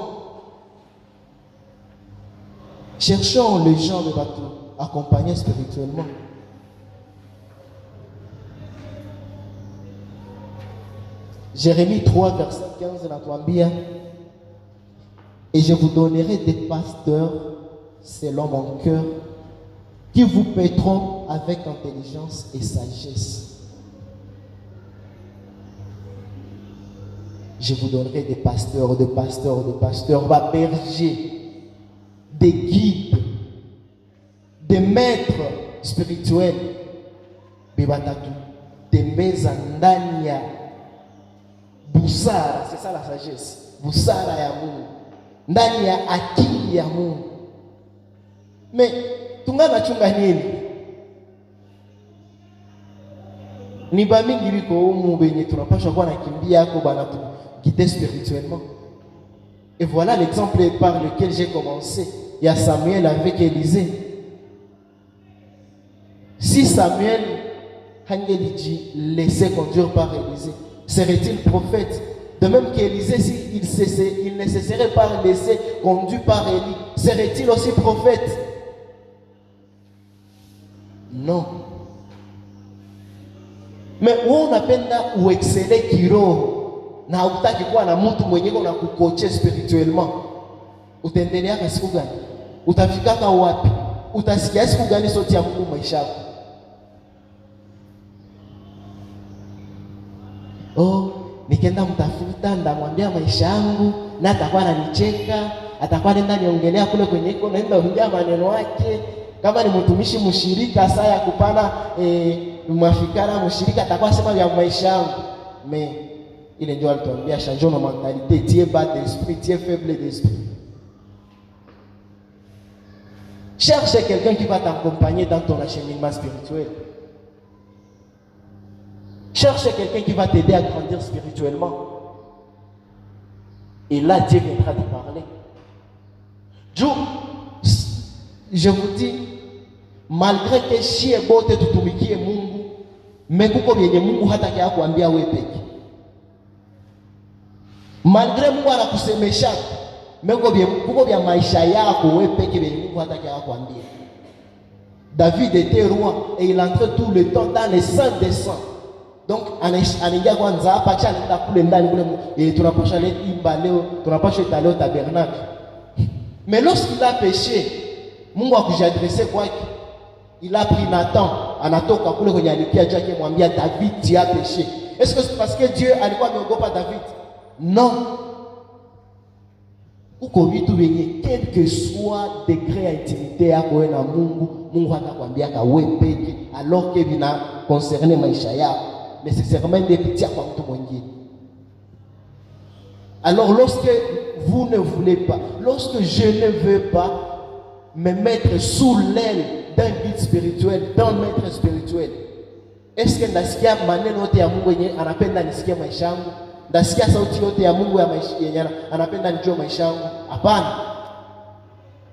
Cherchons les gens de bateau accompagner spirituellement. Jérémie 3 verset 15 natuambia, et je vous donnerai des pasteurs selon mon cœur qui vous paîtront avec intelligence et sagesse. Je vous donnerai des pasteurs, bergers, des guides, des maîtres spirituels, des mezandania, busara, c'est ça la sagesse, busara ya Mungu, ndani ya akili ya Mungu. Mais tungana chunga nini? Ni ba mingi biko umu benye tunapaswa kuwa nakimbia yako bana tu guider spirituellement. Et voilà l'exemple par lequel j'ai commencé. Il y a Samuel avec Élisée. Si Samuel Hangeliji laissait conduire par Élisée, serait-il prophète? De même qu'Élisée, s'il ne se serait pas laissé conduire par Élie, serait-il aussi prophète? Non. Mais où on appelle ou exceller kiroho na utaki kuwa na mtu mwenye na kukoche spirituellement, utaendelea siku gani? Utafika wapi? Utasikia siku gani sauti ya Mungu maisha yako? Oh, nikienda mtafuta ndamwambia maisha yangu na atakuwa ananicheka, atakuwa nenda niongelea kule kwenye iko naenda ongea maneno yake. Kama ni mtumishi mshirika saa ya kupana mafikara mshirika atakuwa sema ya maisha yangu. Mais ile ndio alituambia changeons nos mentalités, tu es bas d'esprit, tu es faible d'esprit. Cherche quelqu'un qui va t'accompagner dans ton acheminement spirituel. Cherche quelqu'un qui va t'aider à grandir spirituellement. Et là, Dieu viendra te parler. Je vous dis, malgré que shie bote tutumikie Mungu, mais kuko vyenye Mungu hataki kuambia wewe peke. Malgré Mungu anakusemesha, mais kuko vya maisha yako wewe peke vyenye Mungu hataki kuambia. David était roi et il entrait tout le temps dans les saints des saints. Donc anaingia kwanza hapa kisha anaenda kule ndani kule tunapasha leo imba leo tunapasha leo tabernacle. Mais lorsqu'il a péché, Mungu akujadresse kwake, il a pris Nathan, anatoka kule kwenye alikia chake mwambia David tu as péché. Est-ce que c'est parce que Dieu alikuwa ameogopa David? Non. Uko vitu venye quel que soit degré ya intimité yako na Mungu, Mungu atakwambia wewe peke, alors que vina concerner maisha yako, nécessairement ndepitia kwa mtu mwingine. Alors lorsque vous ne voulez pas, lorsque je ne veux pas me mettre sous l'aile d'un guide spirituel, d'un maître spirituel, est-ce que ndasikia maneno yote ya Mungu yenye anapenda nisikie maisha yangu? Ndasikia sauti yote ya Mungu ya maisha yenye anapenda nijue maisha yangu? Hapana.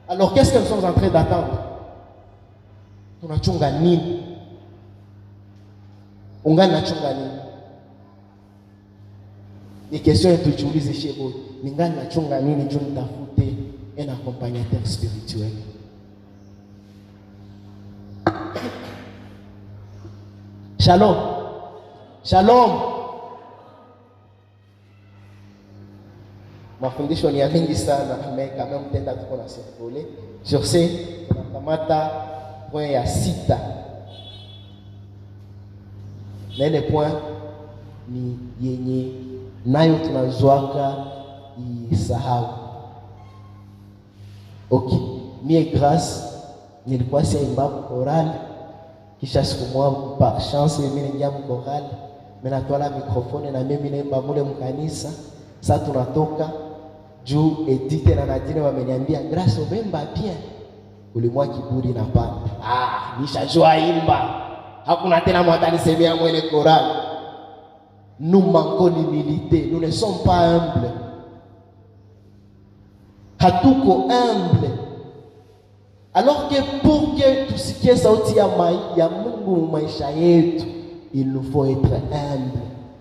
Alors qu'est-ce que nous sommes en train d'attendre? Tunachunga nini? Ungani nachunga nini? Ni question yetu tujiulize shebo. Ningani nachunga nini juu nitafute un accompagnateur spirituel? Shalom. Shalom. Mafundisho ni ya mingi sana, mais quand même tenda tuko na circuler. Sur ce, tunakamata point ya 6. Na ile point ni yenye nayo tunazoaka isahau. Okay, mie grâce nilikuwa siimba choral, kisha siku moja par chance mimi ningia choral, mimi natwala microphone na mimi naimba mule mkanisa. Sasa tunatoka juu Edith na Nadine wameniambia grâce ubemba bien. Ulimwa kiburi na panda. Nishajua imba. Hakuna tena mwatanisemea mwele choral. Nous manquons d'humilité, nous ne sommes pas humbles. Hatuko humble. Alors que pour que tusikie sauti ya Mungu maisha yetu, il nous faut être humble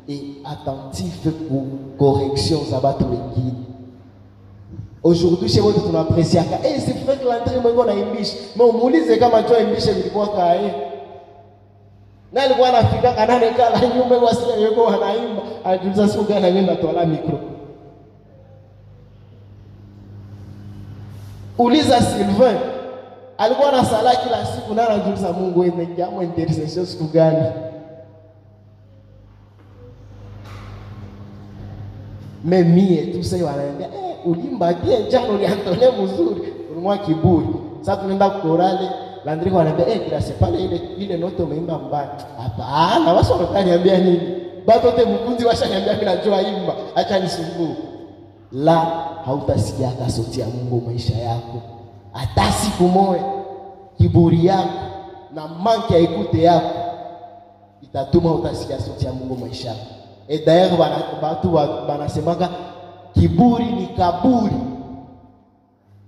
et attentif pour correction za batu wengine. Aujourd'hui chez vous tunapprécier c'est frère Landry mwengo na imbishi. Mais umuulize kama tu imbishi vilikuwa kae. Na alikuwa anafika kanane kala nyumba wasikia yuko anaimba, anajuliza siku gani anaenda toa micro. Uliza Sylvain, alikuwa na sala kila siku na anajuliza Mungu wewe jambo intercession siku gani? Mimi tu sasa wanaambia ulimba bien jana uliantone mzuri, ulimwa kiburi. Sasa tunaenda korale, Landry wanaambia grâce pale ile note umeimba mbaya. Hapana, wao wananiambia nini? Bado te mkunzi washaniambia mimi najua imba, acha nisumbue. La hautasikia sauti ya Mungu maisha yako. Hata siku moja kiburi yako na manke ya ikute yako itatuma utasikia sauti ya Mungu maisha yako. Et d'ailleurs watu wanasemanga kiburi ni kaburi.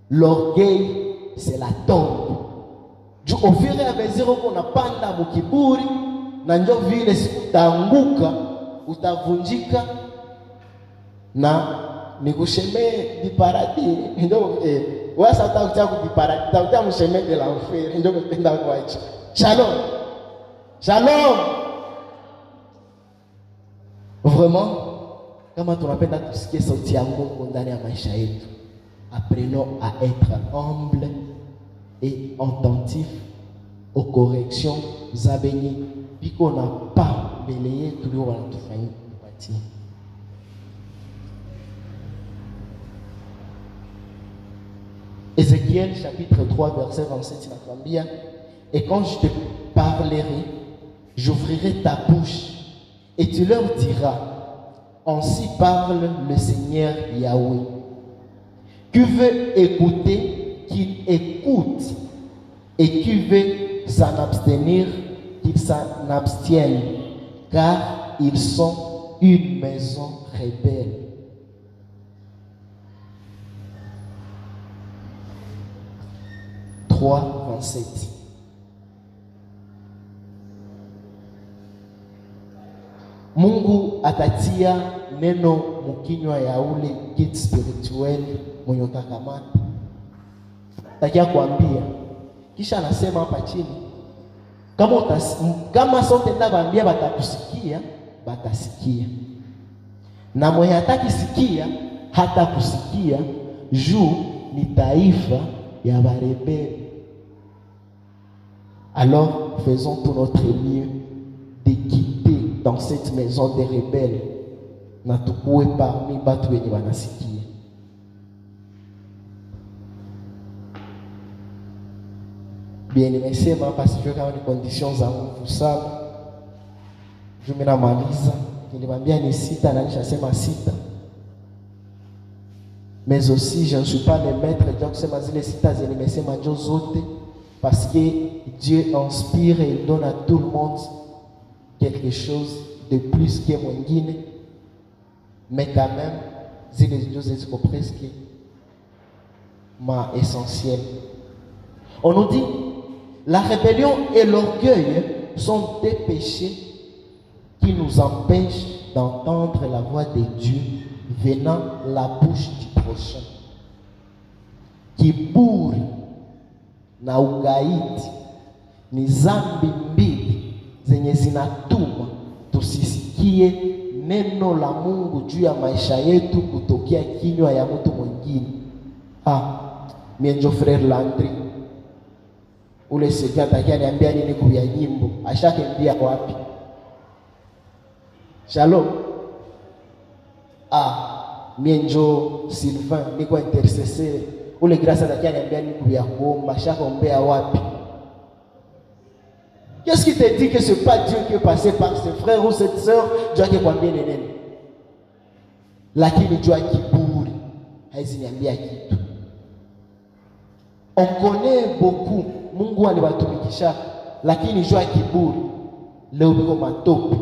L'orgueil c'est la tombe. Au fur et à mesure qu'on apanda mukiburi na ndio vile siku utaanguka, utavunjika na nikushemee di paradis. Ndio wewe sasa utakuja ku di paradis, utakuja mshemee de l'enfer. Ndio kupenda kuacha. Shalom. Shalom. Vraiment, kama tunapenda tusikie sauti ya Mungu ndani ya maisha yetu, apprenons à être humble et attentif aux corrections zabenyi biko na pa mbele yetu leo wanatufanyia kupatia. Ézéchiel chapitre 3 verset 27 inatuambia, et quand je te parlerai, j'ouvrirai ta bouche et tu leur diras, ainsi parle le Seigneur Yahweh. Qui veut écouter, qu'il écoute, et qui veut s'en abstenir, qu'il s'en abstienne, car ils sont une maison rebelle. « 3, 27. Mungu atatia neno mkinywa ya ule guide spirituel mwenye utakamata. Takia kuambia. Kisha anasema hapa chini, kama sote ndabambia batakusikia, batasikia. Na mwenye hatakisikia, hata kusikia, juu ni taifa ya barebeli. Alors faisons tout notre mieux de quitter dans dans cette maison des rebelles na tukue parmi batu wenye wanasikia. Bien, nimesema hapa sijui kama ni conditions za nguvu sana. Mimi namaliza, nilimwambia ni 6 na nishasema 6. Mais aussi je ne suis pas le maître de kusema zile 6 zenye nimesema njo zote, parce que Dieu inspire et il donne à tout le monde quelque chose de plus que mwingine, mais quand même zile njo ziko presque ma essentiel. On nous dit la rébellion et l'orgueil sont des péchés qui nous empêchent d'entendre la voix de Dieu venant la bouche du prochain. Kiburi na ugaidi ni zambi mbili zenye zinatuma tusisikie neno la Mungu juu ya maisha yetu kutokea kinywa ya mtu mwingine. Mienjo frère Landry ule sivyo atakia niambia nini kuya nyimbo, ashakimbia wapi? Shalom. Mienjo Sylvain niko intercesseur ule grâce atakia niambia nini kuya kuomba, ashakombea wapi? Qu'est-ce qui te dit que ce n'est pas Dieu qui est passé par ce frère ou cette sœur? Dieu qui kwambia nene. Lakini jua kiburi haizi niambia kitu. On connaît beaucoup Mungu aliwatumikisha, lakini jua kiburi leo biko matope.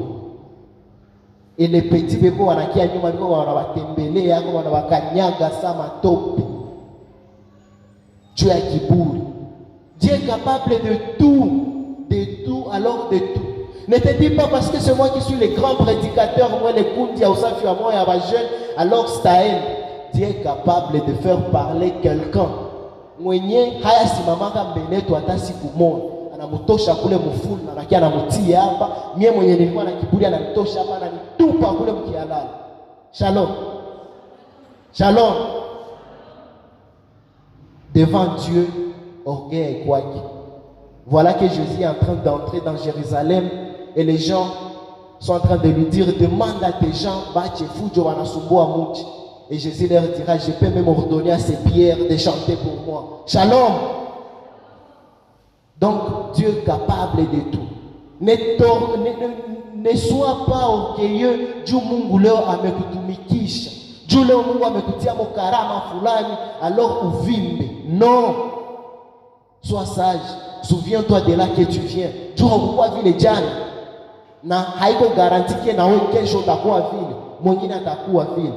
Et les petits beko wanakia nyuma biko wanawatembelea yako wanawakanyaga sama matope. Jua kiburi. Dieu est capable de tout, alors de tout. Ne te dis pas parce que c'est moi qui suis le grand prédicateur, moi les kundi ya usafi wa moyo ya jeune, alors c'est à elle. Dieu est capable de faire parler quelqu'un. Mwenye haya simamaka mbele tu hata siku moja anamtosha kule mfulu na anakia anamutia hapa, mie mwenye nilikuwa na kiburi ananitosha hapa na nitupa kule mkialala. Shalom. Shalom. Devant Dieu, orgueil et quoi. Voilà que Jésus est en train d'entrer dans Jérusalem et les gens sont en train de lui dire, demande à tes gens, et Jésus leur dira, je peux même ordonner à ces pierres de chanter pour moi. Shalom. Donc Dieu est capable de tout. Ne sois pas orgueilleux, Dieu Mungu leo amekutumikisha. Dieu leo Mungu amekutia mokarama fulani, alors uvimbe. Non. Sois sage. Souviens-toi de là que tu viens. Tu vas vile jana na haiko garantie na wewe kesho utakuwa vile, mwingine atakuwa vile.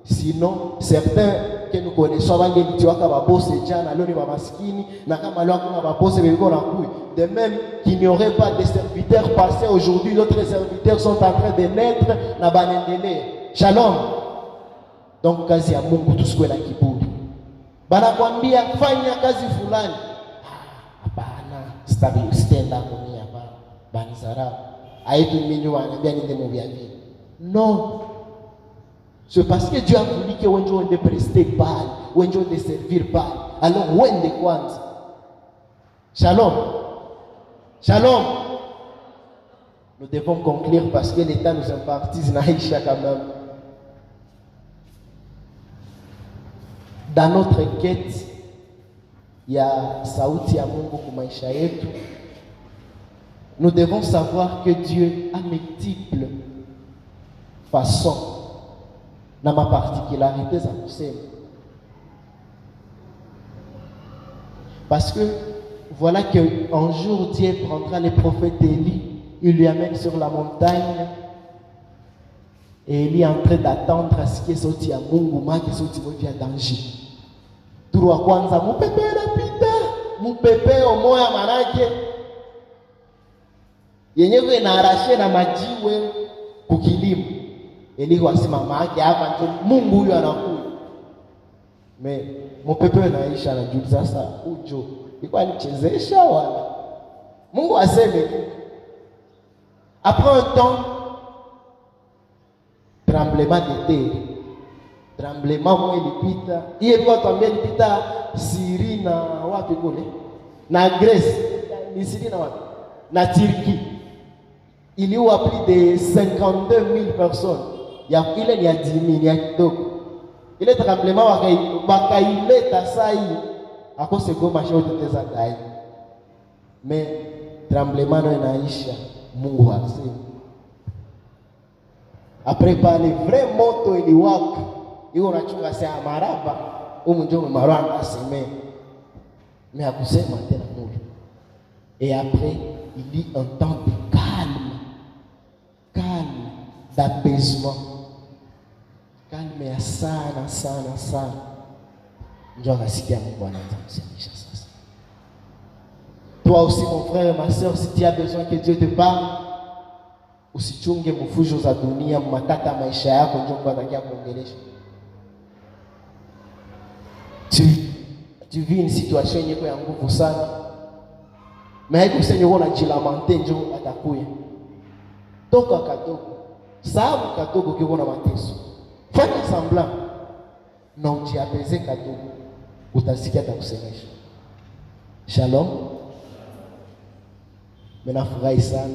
Sinon certains que nous connaissons wangelitiwaka babose jana leo ni maskini, na kama leo kuna babose biko na kui. De même qu'il n'y aurait pas de serviteurs passés aujourd'hui, d'autres serviteurs sont en train de naître na banendelea. Shalom. Donc kazi ya Mungu tusikwe na kiburi. Banakwambia fanya kazi fulani. Stand up on me hapa banizara aitu minyo wanambia ninde mubiavi. Non, c'est parce que Dieu a voulu que wenjo de prester pas, wenjo de servir pas. Alors wende kwanza. Shalom. Shalom. Nous devons conclure parce que l'État nous impartit naisha quand même. Dans notre quête ya sauti ya Mungu kwa maisha yetu, nous devons savoir que Dieu a multiples façons na ma particularité za kusema. Parce que voilà qu'un jour Dieu prendra le prophète Élie, il lui amène sur la montagne et il est en train d'attendre à ce que sauti ya Mungu maki sauti moja ya danger. Turu wa kwanza mupepe napita, mupepe omoya manake yenyewe inaarashe na majiwe kukilimu. Eli wasimama yake hapa ndio Mungu huyo anakuja. Mupepe naisha na juu sasa ujo. Ilikuwa nichezesha wala. Mungu aseme. Après un temps, tremblement de terre. Tremblement mwa ilipita. Iye ilikuwa tuambia ilipita Syrie na wapi kule? Na Greece. Ni Syrie na wapi? Na Turkey. iliua plus de 52,000 personnes. Ile ni ya 10,000 ya kidogo. Ile tremblement wakaileta saa hii akose Goma shote teza dai. Mais tremblement no inaisha, Mungu asema. Après pale vrai moto iliwaka. Hiyo unachunga saa maraba, ndio marwana aseme. Mais akusema tena Mungu. Et après, il y a un temps de calme, d'apaisement. Calme ya sana. Njoo akasikia Mungu anatamsamisha sasa. Toi aussi mon frère et ma soeur, si tu as besoin que Dieu te parle, usichunge mfujo za dunia, matata maisha yako njoo kwa atakia kuongelesha. Tu vis une situation yenye ya nguvu sana. Mais haiko sasa nyoko na jilamante njoo atakuya. Toka kadogo. Sababu kadogo kiko na mateso. Fanya semblant na ujiapeze kadogo. Utasikia atakusemesha. Shalom. Mimi nafurahi sana.